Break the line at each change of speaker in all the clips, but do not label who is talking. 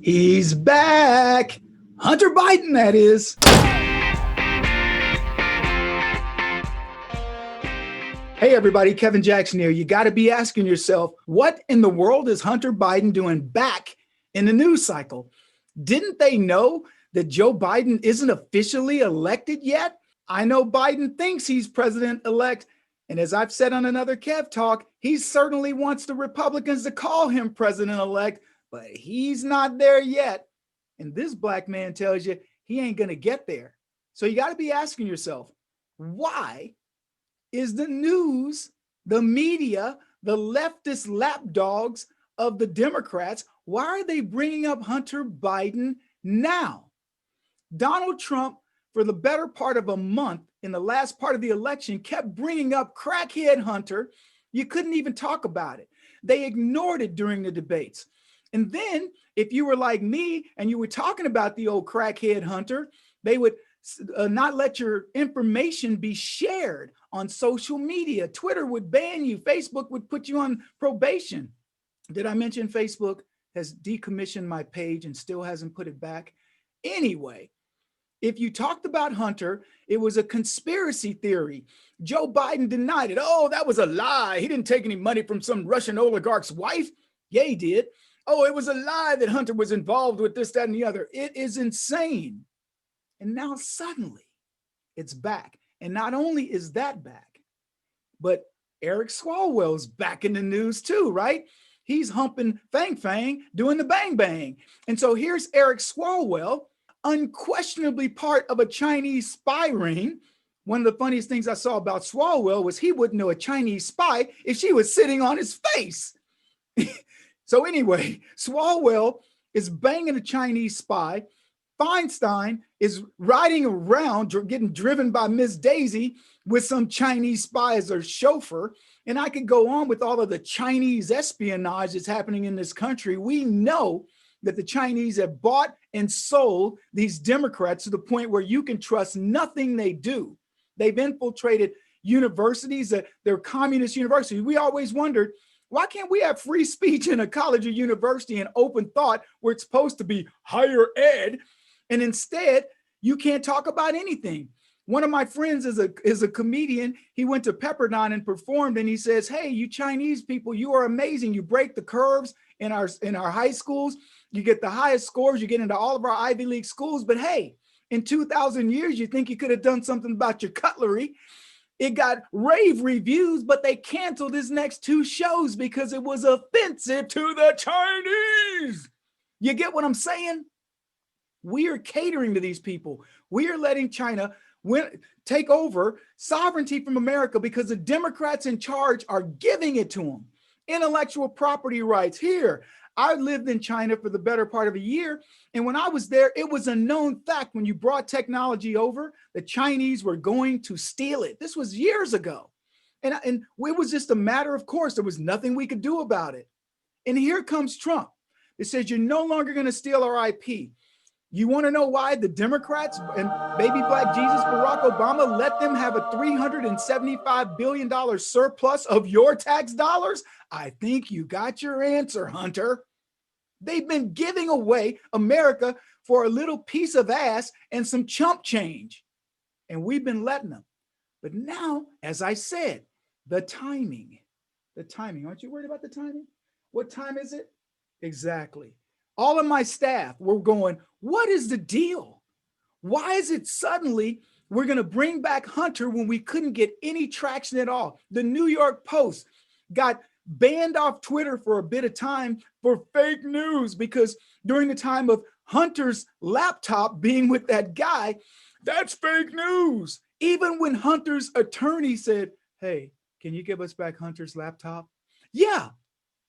He's back. Hunter Biden, that is. Hey, everybody, Kevin Jackson here. You got to be asking yourself, what in the world is Hunter Biden doing back in the news cycle? Didn't they know that Joe Biden isn't officially elected yet? I know Biden thinks he's president-elect, and as I've said on another KEV talk, he certainly wants the Republicans to call him president-elect, but he's not there yet. And this black man tells you he ain't going to get there. So you got to be asking yourself, why is the news, the media, the leftist lapdogs of the Democrats, why are they bringing up Hunter Biden now? Donald Trump, for the better part of a month in the last part of the election, kept bringing up crackhead Hunter. You couldn't even talk about it. They ignored it during the debates. And then if you were like me and you were talking about the old crackhead Hunter, they would not let your information be shared on social media. Twitter would ban you. Facebook would put you on probation. Did I mention Facebook has decommissioned my page and still hasn't put it back? Anyway, if you talked about Hunter, it was a conspiracy theory. Joe Biden denied it. Oh, that was a lie. He didn't take any money from some Russian oligarch's wife. Yeah, he did. Oh, it was a lie that Hunter was involved with this, that, and the other. It is insane. And now suddenly it's back. And not only is that back, but Eric Swalwell's back in the news too, right? He's humping Fang Fang, doing the bang bang. And so here's Eric Swalwell, unquestionably part of a Chinese spy ring. One of the funniest things I saw about Swalwell was he wouldn't know a Chinese spy if she was sitting on his face. So anyway, Swalwell is banging a Chinese spy. Feinstein is riding around, getting driven by Miss Daisy with some Chinese spy as her chauffeur. And I could go on with all of the Chinese espionage that's happening in this country. We know that the Chinese have bought and sold these Democrats to the point where you can trust nothing they do. They've infiltrated universities, they're communist universities. We always wondered, why can't we have free speech in a college or university and open thought where it's supposed to be higher ed? And instead, you can't talk about anything. One of my friends is a comedian. He went to Pepperdine and performed, and he says, hey, you Chinese people, you are amazing. You break the curves in our high schools. You get the highest scores. You get into all of our Ivy League schools. But hey, in 2,000 years, you think you could have done something about your cutlery. It got rave reviews, but they canceled his next 2 shows because it was offensive to the Chinese. You get what I'm saying? We are catering to these people. We are letting China take over sovereignty from America because the Democrats in charge are giving it to them. Intellectual property rights here. I lived in China for the better part of a year. And when I was there, it was a known fact when you brought technology over, the Chinese were going to steal it. This was years ago. And it was just a matter of course. There was nothing we could do about it. And here comes Trump. It says, you're no longer going to steal our IP. You want to know why the Democrats and baby black Jesus Barack Obama let them have a $375 billion surplus of your tax dollars? I think you got your answer, Hunter. They've been giving away America for a little piece of ass and some chump change. And we've been letting them. But now, as I said, the timing. Aren't you worried about the timing? What time is it? Exactly. All of my staff were going, what is the deal? Why is it suddenly we're going to bring back Hunter when we couldn't get any traction at all? The New York Post got banned off Twitter for a bit of time for fake news because during the time of Hunter's laptop being with that guy, that's fake news. Even when Hunter's attorney said, hey, can you give us back Hunter's laptop? Yeah,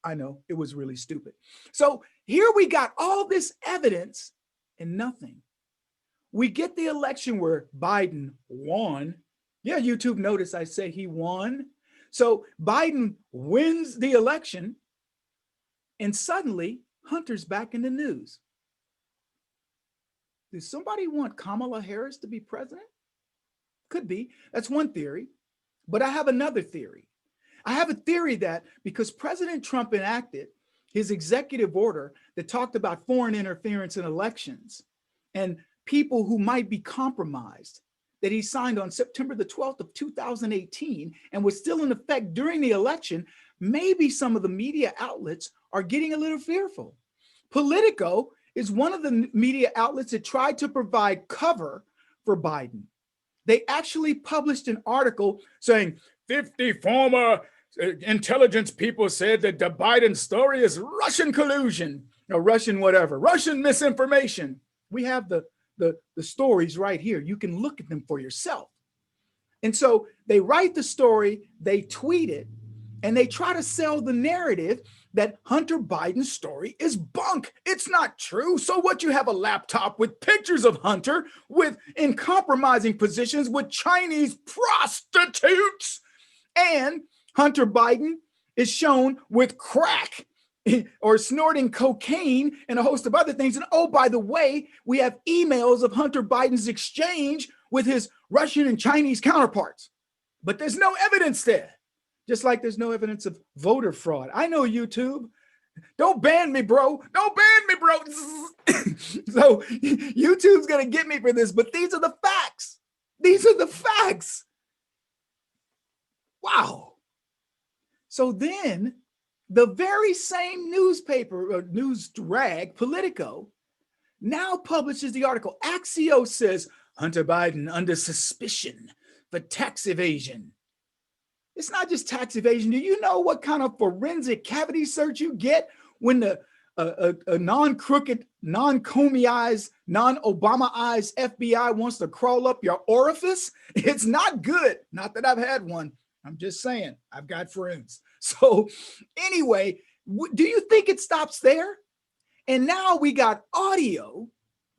I know, it was really stupid. So here we got all this evidence and nothing. We get the election where Biden won. Yeah, YouTube notice I say he won. So Biden wins the election and suddenly Hunter's back in the news. Does somebody want Kamala Harris to be president? Could be. That's one theory. But I have another theory. I have a theory that because President Trump enacted his executive order that talked about foreign interference in elections and people who might be compromised, that he signed on September the 12th of 2018 and was still in effect during the election, maybe some of the media outlets are getting a little fearful. Politico is one of the media outlets that tried to provide cover for Biden. They actually published an article saying 50 former intelligence people said that the Biden story is Russian collusion, or Russian whatever, Russian misinformation. We have the stories right here. You can look at them for yourself. And so they write the story, they tweet it, and they try to sell the narrative that Hunter Biden's story is bunk. It's not true. So what, you have a laptop with pictures of Hunter in compromising positions with Chinese prostitutes, and Hunter Biden is shown with crack or snorting cocaine and a host of other things. And oh, by the way, we have emails of Hunter Biden's exchange with his Russian and Chinese counterparts. But there's no evidence there. Just like there's no evidence of voter fraud. I know YouTube. Don't ban me, bro. Don't ban me, bro. So YouTube's going to get me for this, but these are the facts. These are the facts. Wow. So then the very same newspaper or news rag, Politico, now publishes the article. Axios says Hunter Biden under suspicion for tax evasion. It's not just tax evasion. Do you know what kind of forensic cavity search you get when a non-crooked, non-Comey-eyes, non-Obama-eyes FBI wants to crawl up your orifice? It's not good. Not that I've had one. I'm just saying, I've got friends. So anyway, do you think it stops there? And now we got audio.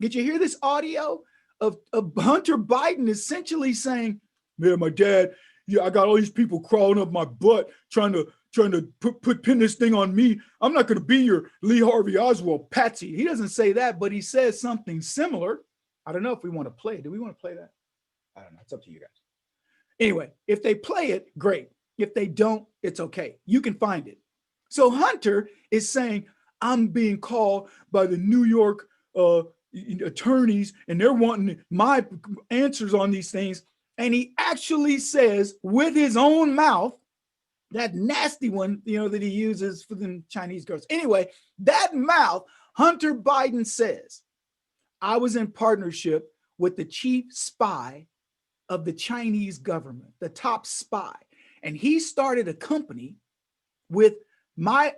Did you hear this audio of Hunter Biden essentially saying, man, my dad, yeah, I got all these people crawling up my butt trying to pin this thing on me. I'm not going to be your Lee Harvey Oswald patsy. He doesn't say that, but he says something similar. I don't know if we want to play it. Do we want to play that? I don't know. It's up to you guys. Anyway, if they play it, great. If they don't, it's okay. You can find it. So Hunter is saying, I'm being called by the New York attorneys, and they're wanting my answers on these things. And he actually says with his own mouth, that nasty one, that he uses for the Chinese girls. Anyway, that mouth, Hunter Biden says, I was in partnership with the chief spy of the Chinese government, the top spy. And he started a company with my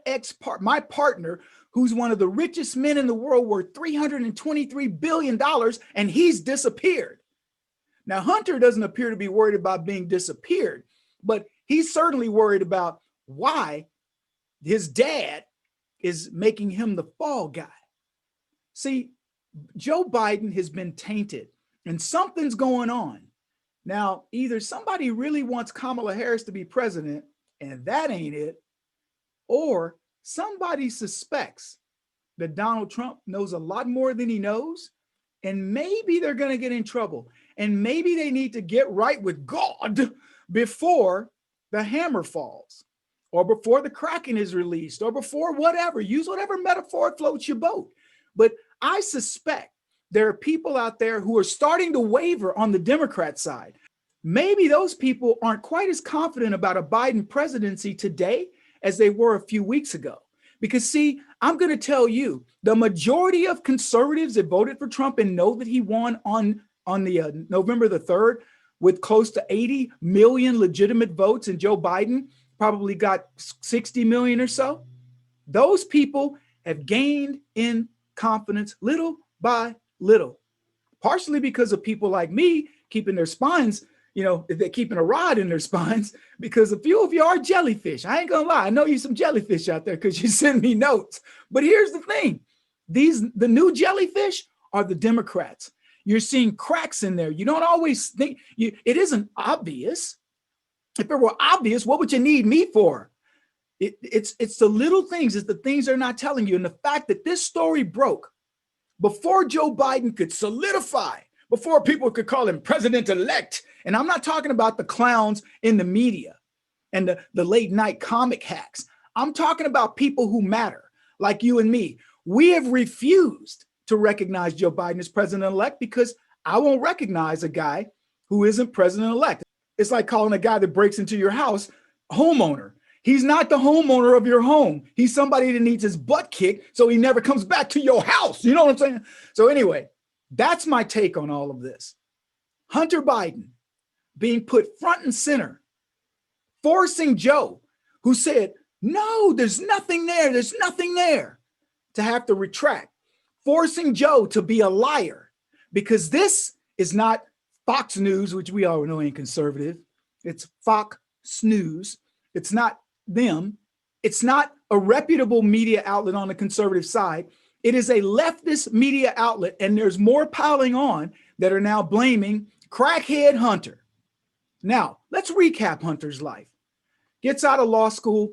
partner, who's one of the richest men in the world, worth $323 billion, and he's disappeared. Now, Hunter doesn't appear to be worried about being disappeared, but he's certainly worried about why his dad is making him the fall guy. See, Joe Biden has been tainted and something's going on. Now, either somebody really wants Kamala Harris to be president, and that ain't it, or somebody suspects that Donald Trump knows a lot more than he knows, and maybe they're going to get in trouble. And maybe they need to get right with God before the hammer falls, or before the Kraken is released, or before whatever. Use whatever metaphor floats your boat. But I suspect there are people out there who are starting to waver on the Democrat side. Maybe those people aren't quite as confident about a Biden presidency today as they were a few weeks ago. Because see, I'm going to tell you, the majority of conservatives that voted for Trump and know that he won on the November the 3rd with close to 80 million legitimate votes, and Joe Biden probably got 60 million or so. Those people have gained in confidence little by little, partially because of people like me keeping their spines, they're keeping a rod in their spines, because a few of you are jellyfish. I ain't gonna lie. I know you some jellyfish out there because you send me notes. But here's the thing. The new jellyfish are the Democrats. You're seeing cracks in there. You don't always think it isn't obvious. If it were obvious, what would you need me for? It's the little things. It's the things they're not telling you. And the fact that this story broke before Joe Biden could solidify, before people could call him president-elect. And I'm not talking about the clowns in the media and the late night comic hacks. I'm talking about people who matter. like you and me. We have refused to recognize Joe Biden as president-elect because I won't recognize a guy who isn't president-elect. It's like calling a guy that breaks into your house homeowner. He's not the homeowner of your home. He's somebody that needs his butt kicked so he never comes back to your house. You know what I'm saying? So anyway, that's my take on all of this. Hunter Biden being put front and center, forcing Joe, who said, no, there's nothing there. There's nothing there, to have to retract, forcing Joe to be a liar, because this is not Fox News, which we all know ain't conservative. It's Fox News. It's not them. It's not a reputable media outlet on the conservative side. It is a leftist media outlet, and there's more piling on that are now blaming crackhead Hunter. Now, let's recap Hunter's life. Gets out of law school,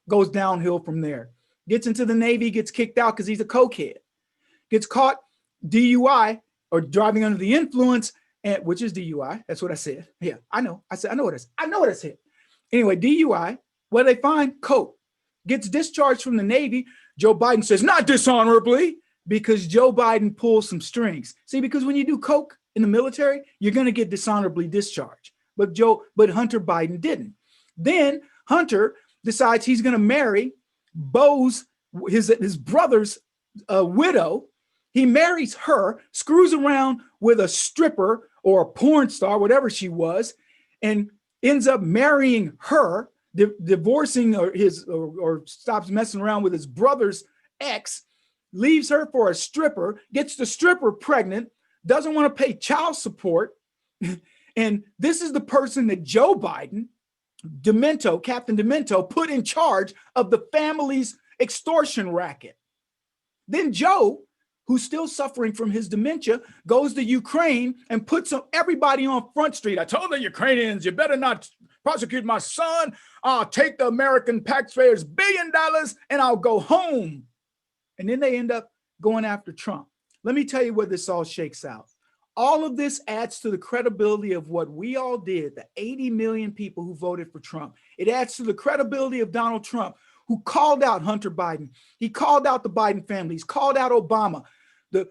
goes downhill from there. Gets into the Navy, gets kicked out because he's a cokehead. Gets caught DUI, or driving under the influence, and which is DUI. That's what I said. Yeah, I know. I know what I said. Anyway, DUI. What do they find? Coke. Gets discharged from the Navy. Joe Biden says, not dishonorably, because Joe Biden pulls some strings. See, because when you do coke in the military, you're going to get dishonorably discharged. But Hunter Biden didn't. Then Hunter decides he's going to marry Bo's, his brother's widow. He marries her, screws around with a stripper or a porn star, whatever she was, and ends up marrying her, divorcing or stops messing around with his brother's ex, leaves her for a stripper, gets the stripper pregnant, doesn't want to pay child support. And this is the person that Joe Biden, Captain Demento, put in charge of the family's extortion racket. Then Joe, who's still suffering from his dementia, goes to Ukraine and puts everybody on Front Street. I told the Ukrainians, you better not prosecute my son. I'll take the American taxpayers' $1 billion and I'll go home. And then they end up going after Trump. Let me tell you where this all shakes out. All of this adds to the credibility of what we all did, the 80 million people who voted for Trump. It adds to the credibility of Donald Trump, who called out Hunter Biden. He called out the Biden family. He's called out Obama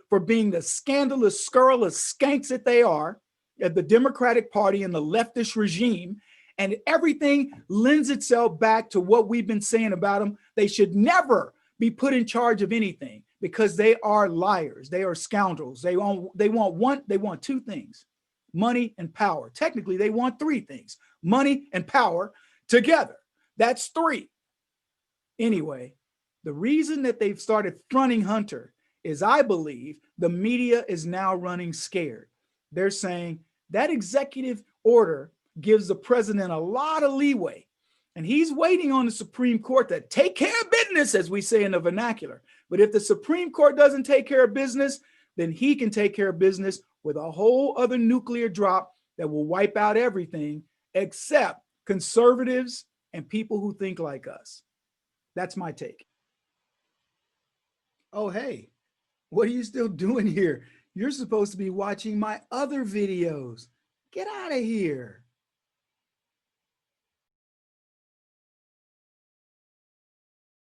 for being the scandalous, scurrilous skanks that they are, at the Democratic Party and the leftist regime. And everything lends itself back to what we've been saying about them. They should never be put in charge of anything because they are liars. They are scoundrels. They want two things: money and power. Technically, they want three things: money and power together. That's three. Anyway, the reason that they've started fronting Hunter is, I believe, the media is now running scared. They're saying that executive order gives the president a lot of leeway, and he's waiting on the Supreme Court to take care of business, as we say in the vernacular. But if the Supreme Court doesn't take care of business, then he can take care of business with a whole other nuclear drop that will wipe out everything except conservatives and people who think like us. That's my take. Oh, hey, what are you still doing here? You're supposed to be watching my other videos. Get out of here.